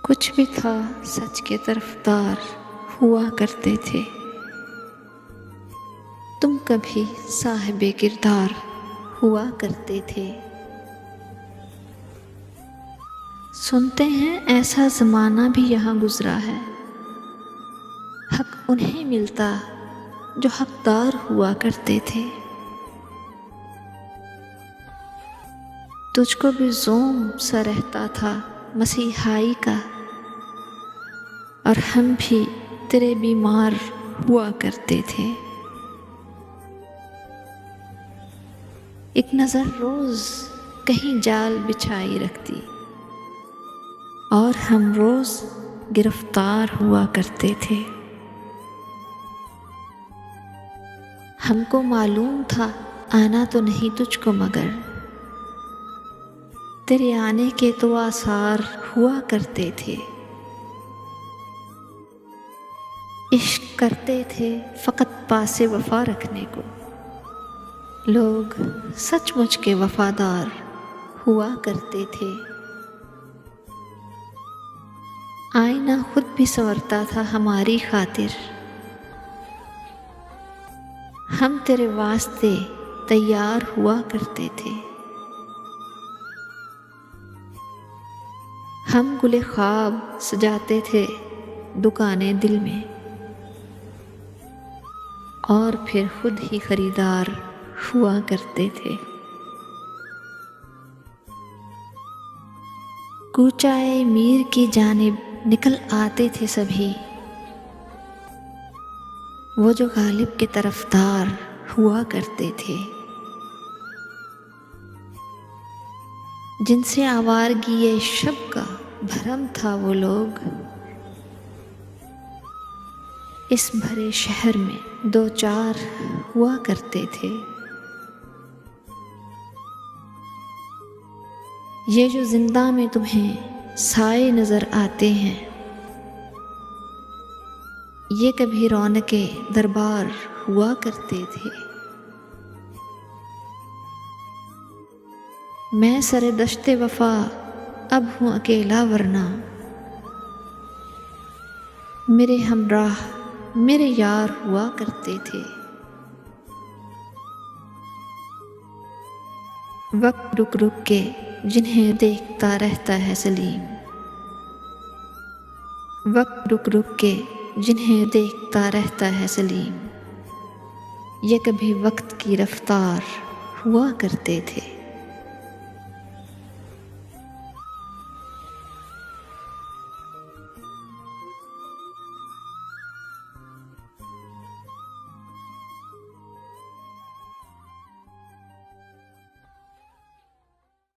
कुछ भी था सच के तरफदार हुआ करते थे। तुम कभी साहिबे किरदार हुआ करते थे। सुनते हैं ऐसा ज़माना भी यहाँ गुज़रा है, हक उन्हें मिलता जो हकदार हुआ करते थे। तुझको भी ज़ोम सा रहता था मसीहाई का, और हम भी तेरे बीमार हुआ करते थे। एक नज़र रोज़ कहीं जाल बिछाई रखती, और हम रोज़ गिरफ्तार हुआ करते थे। हमको मालूम था आना तो नहीं तुझको, मगर तेरे आने के तो आसार हुआ करते थे। इश्क करते थे फ़कत पासे वफ़ा रखने को, लोग सचमुच के वफ़ादार हुआ करते थे। आईना खुद भी संवरता था हमारी खातिर, हम तेरे वास्ते तैयार हुआ करते थे। हम गुले ख्वाब सजाते थे दुकानें दिल में, और फिर खुद ही खरीदार हुआ करते थे। कूचाए मीर की जानिब निकल आते थे सभी, वो जो गालिब के तरफदार हुआ करते थे। जिनसे आवारगी ये शब का भरम था वो लोग, इस भरे शहर में दो चार हुआ करते थे। ये जो जिंदा में तुम्हें साए नज़र आते हैं, ये कभी रौनके दरबार हुआ करते थे। मैं सरे दश्ते वफ़ा अब हूँ अकेला, वरना मेरे हमराह मेरे यार हुआ करते थे। वक्त रुक रुक के जिन्हें देखता रहता है सलीम, वक्त रुक रुक के जिन्हें देखता रहता है सलीम, ये कभी वक्त की रफ्तार हुआ करते थे।